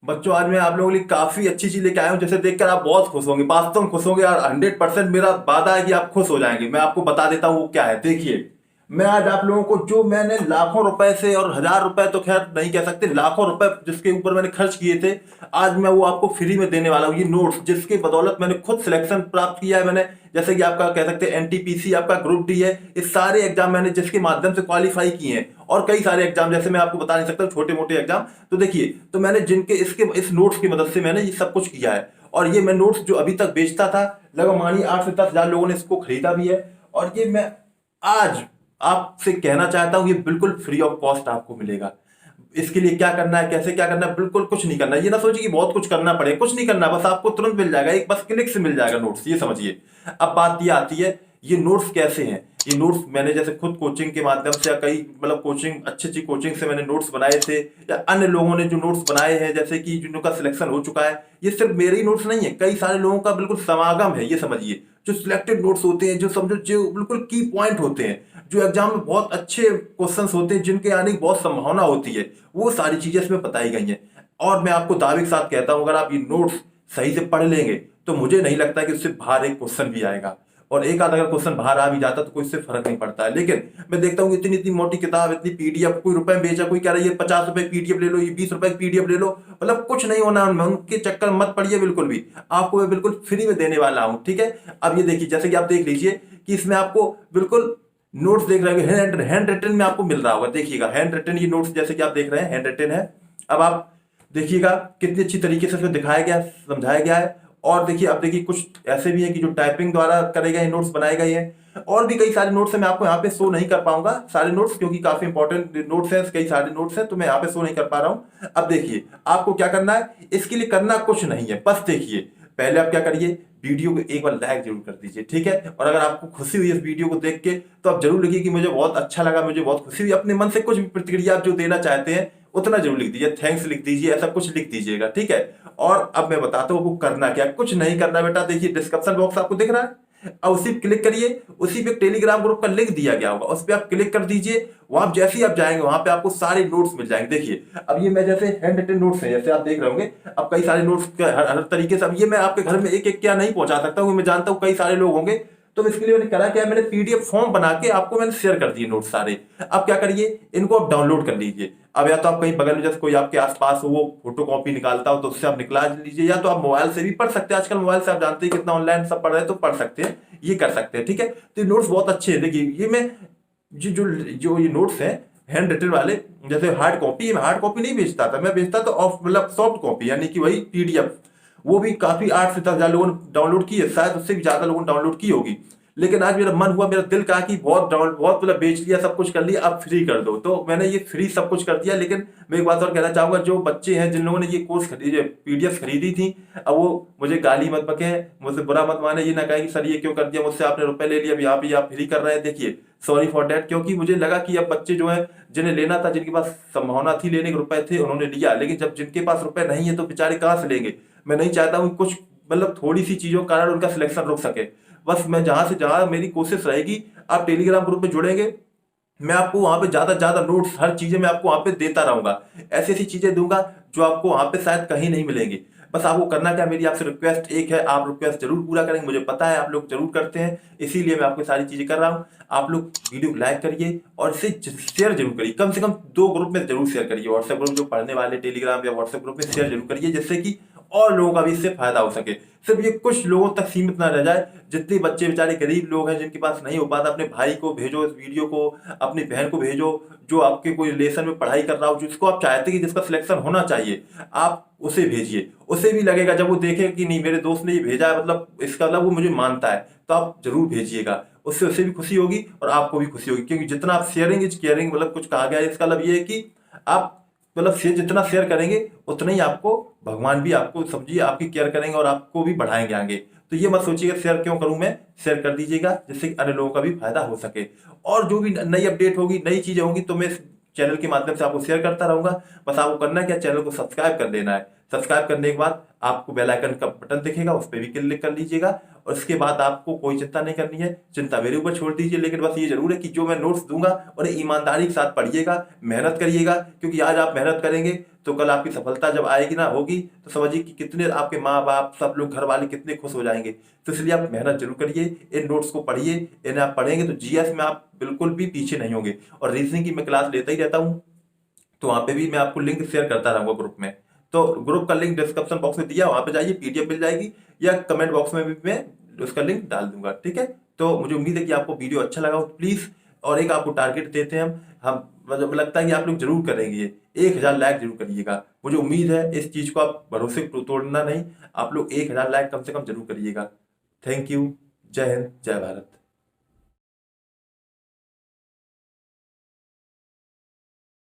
बच्चों, आज मैं आप लोगों के लिए काफी अच्छी चीज लेके आया हूँ, जैसे देखकर आप बहुत खुश होंगे, वास्तव में खुश होंगे यार। 100% मेरा वादा है कि आप खुश हो जाएंगे। मैं आपको बता देता हूँ वो क्या है। देखिए, मैं आज आप लोगों को जो मैंने लाखों रुपए से और हजार रुपए तो खैर नहीं कह सकते, लाखों रुपए जिसके ऊपर मैंने खर्च किए थे, आज मैं वो आपको फ्री में देने वाला हूँ। ये नोट्स जिसके बदौलत मैंने खुद सिलेक्शन प्राप्त किया है मैंने, जैसे कि आपका कह सकते हैं एनटीपीसी, आपका ग्रुप डी है, इस सारे एग्जाम मैंने जिसके माध्यम से क्वालिफाई किए हैं, और कई सारे एग्जाम जैसे मैं आपको बता नहीं सकता, छोटे मोटे एग्जाम। तो देखिए, तो मैंने जिनके इसके इस नोट्स की मदद से मैंने ये सब कुछ किया है। और ये मैं नोट्स जो अभी तक बेचता था, लगभग मानिए 8 से 10 हजार लोगों ने इसको खरीदा भी है। और ये मैं आज आपसे कहना चाहता हूं, ये बिल्कुल फ्री ऑफ कॉस्ट आपको मिलेगा। इसके लिए क्या करना है, कैसे क्या करना है, बिल्कुल कुछ नहीं करना है। ये ना सोचिए कि बहुत कुछ करना पड़े, कुछ नहीं करना, बस आपको तुरंत मिल जाएगा, एक बस क्लिक से मिल जाएगा नोट्स, ये समझिए। अब बात ये आती है, ये नोट्स कैसे हैं। ये नोट्स मैंने जैसे खुद कोचिंग के माध्यम से, या कई मतलब कोचिंग, अच्छी अच्छी कोचिंग से मैंने नोट्स बनाए थे, या अन्य लोगों ने जो नोट्स बनाए हैं, जैसे कि जिनका सिलेक्शन हो चुका है। ये सिर्फ मेरे ही नोट्स नहीं है, कई सारे लोगों का बिल्कुल समागम है, ये समझिए। जो सिलेक्टेड नोट्स होते हैं, जो समझो जो बिल्कुल की पॉइंट होते हैं, जो एग्जाम में बहुत अच्छे क्वेश्चंस होते हैं, जिनके आने की बहुत संभावना होती है, वो सारी चीजें इसमें बताई गई हैं। और मैं आपको दावे के साथ कहता हूं, अगर आप ये नोट्स सही से पढ़ लेंगे, तो मुझे नहीं लगता कि उससे बाहर एक क्वेश्चन भी आएगा। और एक आध अगर क्वेश्चन बाहर आ भी जाता तो कोई इससे फर्क नहीं पड़ता है। लेकिन मैं देखता हूँ इतनी इतनी मोटी किताब, इतनी पीडीएफ, कोई रुपए में बेचा, कोई कह रहा है ये 50 रुपए पीडीएफ ले लो, ये 20 रुपए की पीडीएफ ले लो, मतलब कुछ नहीं होना उनमें, उनके चक्कर मत पड़िए बिल्कुल भी। आपको मैं बिल्कुल फ्री में देने वाला हूँ, ठीक है। अब ये देखिए, जैसे कि आप देख लीजिए कि इसमें आपको बिल्कुल नोट्स देख रहे हो, हैंड रिटन में आपको मिल रहा होगा। देखिएगा, हैंड रिटन ये नोट्स जैसे कि आप देख रहे हैं, हैंड रिटन है। अब आप देखिएगा कितनी अच्छी तरीके से इसमें दिखाया गया, समझाया गया है। और देखिए, अब देखिए कुछ ऐसे भी हैं कि जो टाइपिंग द्वारा करे गए नोट्स बनाए गए हैं, और भी कई सारे नोट्स हैं। मैं आपको यहाँ पे शो नहीं कर पाऊंगा सारे नोट्स, क्योंकि काफी इंपॉर्टेंट नोट्स हैं, कई सारे नोट्स हैं, तो मैं यहाँ पे शो नहीं कर पा रहा हूँ। अब देखिए, आपको क्या करना है, इसके लिए करना कुछ नहीं है, बस देखिए, पहले आप क्या करिए, वीडियो को एक बार लाइक जरूर कर दीजिए, ठीक है। और अगर आपको खुशी हुई इस वीडियो को देख के, तो आप जरूर लिखिए कि मुझे बहुत अच्छा लगा, मुझे बहुत खुशी हुई। अपने मन से कुछ भी प्रतिक्रिया आप जो देना चाहते हैं उतना जरूर लिख दीजिए, थैंक्स लिख दीजिए, ऐसा कुछ लिख दीजिएगा, ठीक है। और अब मैं बताता हूँ आपको करना क्या, कुछ नहीं करना बेटा। देखिए, डिस्क्रिप्शन बॉक्स आपको दिख रहा है, अब उसी पे क्लिक करिए, उसी पे टेलीग्राम ग्रुप का लिंक दिया गया होगा, उस पर आप क्लिक कर दीजिए। वहां जैसे ही आप जाएंगे, वहां पे आपको सारे नोट्स मिल जाएंगे। देखिए, अब ये मैं जैसे हैंड रिटन नोट्स हैं, जैसे आप देख रहे होंगे, अब कई सारे नोट्स हर तरीके से। अब ये मैं आपके घर में एक एक क्या नहीं पहुंचा सकता हूँ, मैं जानता हूँ कई सारे लोग होंगे, तो इसके लिए मैंने करा क्या, मैंने पीडीएफ फॉर्म बना के आपको मैंने शेयर कर दिए नोट सारे। अब क्या करिए, इनको आप डाउनलोड कर लीजिए। अब या तो आप कहीं बगल में जैसे कोई आपके आसपास हो, वो फोटो कॉपी निकालता हो, तो उससे आप निकला लीजिए, या तो आप मोबाइल से भी पढ़ सकते हैं। आजकल मोबाइल से आप जानते हैं कितना ऑनलाइन सब पढ़ रहे हैं, तो पढ़ सकते हैं, ये कर सकते हैं, ठीक है। तो ये नोट्स बहुत अच्छे हैं। देखिए, ये मैं जो जो जो ये नोट्स हैं हैंड रिटन वाले, जैसे हार्ड कॉपी, मैं हार्ड कॉपी नहीं बेचता था, मैं बेचता था ऑफ मतलब सॉफ्ट कॉपी, यानी कि वही पीडीएफ। वो भी काफी 8 से 10 हजार लोगों ने डाउनलोड की है, शायद उससे भी ज्यादा लोगों ने डाउनलोड की होगी। लेकिन आज मेरा मन हुआ, मेरा दिल कहा कि बहुत मतलब बेच लिया, सब कुछ कर लिया, अब फ्री कर दो, तो मैंने ये फ्री सब कुछ कर दिया। लेकिन मैं एक बात और कहना चाहूंगा, जो बच्चे हैं जिन लोगों ने ये कोर्स खरीदे, पीडीएफ खरीदी थी, अब वो मुझे गाली मत बके, मुझसे बुरा मत माने, ये ना कहे कि सर ये क्यों कर दिया, मुझसे आपने रुपए ले लिया, अब यहाँ पे आप फ्री कर रहे हैं। देखिए, सॉरी फॉर डेट, क्योंकि मुझे लगा कि अब बच्चे जो है, जिन्हें लेना था, जिनके पास संभावना थी लेने के, रुपए थे, उन्होंने लिया। लेकिन जब जिनके पास रुपए नहीं है, तो बेचारे कहाँ से लेंगे। मैं नहीं चाहता हूँ कुछ मतलब थोड़ी सी चीजों के कारण उनका सिलेक्शन रुक सके। बस मैं जहां से जहां मेरी कोशिश रहेगी, आप टेलीग्राम ग्रुप में जुड़ेंगे, मैं आपको वहां पे ज्यादा से ज्यादा नोट्स, हर चीजें मैं आपको वहां पे देता रहूंगा। ऐसी ऐसी चीजें दूंगा जो आपको वहां पे शायद कहीं नहीं मिलेंगी। बस आपको करना क्या, मेरी आपसे रिक्वेस्ट एक है, आप रिक्वेस्ट जरूर पूरा करेंगे, मुझे पता है आप लोग जरूर करते हैं, इसीलिए मैं आपको सारी चीजें कर रहा हूँ। आप लोग वीडियो को लाइक करिए और इसे शेयर जरूर करिए, कम से कम 2 ग्रुप में जरूर शेयर करिए, व्हाट्सएप ग्रुप जो पढ़ने वाले, टेलीग्राम या व्हाट्सएप ग्रुप में शेयर जरूर करिए, जिससे कि और लोगों का भी इससे फायदा हो सके। सिर्फ ये कुछ लोगों तक सीमित ना रह जाए। जितने बच्चे बेचारे गरीब लोग हैं, जिनके पास नहीं हो पाता, अपने भाई को भेजो इस वीडियो को, अपनी बहन को भेजो, जो आपके कोई रिलेशन में पढ़ाई कर रहा हो, जिसको आप चाहते हैं कि जिसका सिलेक्शन होना चाहिए, आप उसे भेजिए। उसे भी लगेगा जब वो देखे कि नहीं मेरे दोस्त ने ये भेजा है, मतलब इसका मतलब वो मुझे मानता है, तो आप जरूर भेजिएगा। उससे उसे भी खुशी होगी और आपको भी खुशी होगी, क्योंकि जितना आप शेयरिंग इज केयरिंग, मतलब कुछ कहा गया है, इसका मतलब ये है कि आप मतलब शेयर जितना शेयर करेंगे, उतना ही आपको भगवान भी आपको समझिए आपकी केयर करेंगे और आपको भी बढ़ाएंगे आगे। तो ये मत सोचिएगा शेयर क्यों करूं मैं, शेयर कर दीजिएगा, जिससे कि अन्य लोगों का भी फायदा हो सके। और जो भी नई अपडेट होगी, नई चीजें होंगी, तो मैं इस चैनल के माध्यम से आपको शेयर करता रहूंगा। बस आपको करना है क्या, चैनल को सब्सक्राइब कर देना है, सब्सक्राइब करने के बाद आपको बेल आइकन का बटन दिखेगा, उस पर भी क्लिक कर लीजिएगा। और इसके बाद आपको कोई चिंता नहीं करनी है, चिंता मेरे ऊपर छोड़ दीजिए। लेकिन बस ये जरूर है कि जो मैं नोट्स दूंगा उन्हें ईमानदारी के साथ पढ़िएगा, मेहनत करिएगा, क्योंकि आज आप मेहनत करेंगे तो कल आपकी सफलता जब आएगी ना होगी तो समझिए कि कितने आपके माँ बाप सब लोग घर वाले कितने खुश हो जाएंगे। तो इसलिए आप मेहनत जरूर करिए, इन नोट्स को पढ़िए। इन्हें आप पढ़ेंगे तो जीएस में आप बिल्कुल भी पीछे नहीं होंगे। और रीजनिंग की मैं क्लास लेता ही रहता हूँ, तो वहां पे भी मैं आपको लिंक शेयर करता रहूंगा ग्रुप में। तो ग्रुप का लिंक डिस्क्रिप्शन बॉक्स में दिया, वहां पे जाइए, पीडीएफ मिल जाएगी, या कमेंट बॉक्स में भी मैं उसका लिंक डाल दूंगा। ठीक है, तो मुझे उम्मीद है कि आपको वीडियो अच्छा लगा हो। प्लीज, और एक आपको टारगेट देते हैं हम मतलब लगता है कि आप लोग जरूर करेंगे ये, 1000 लाइक जरूर करिएगा। मुझे उम्मीद है इस चीज को आप भरोसे को तोड़ना नहीं, आप लोग 1000 लाइक कम से कम जरूर करिएगा। Thank you. जय हिंद, जय भारत।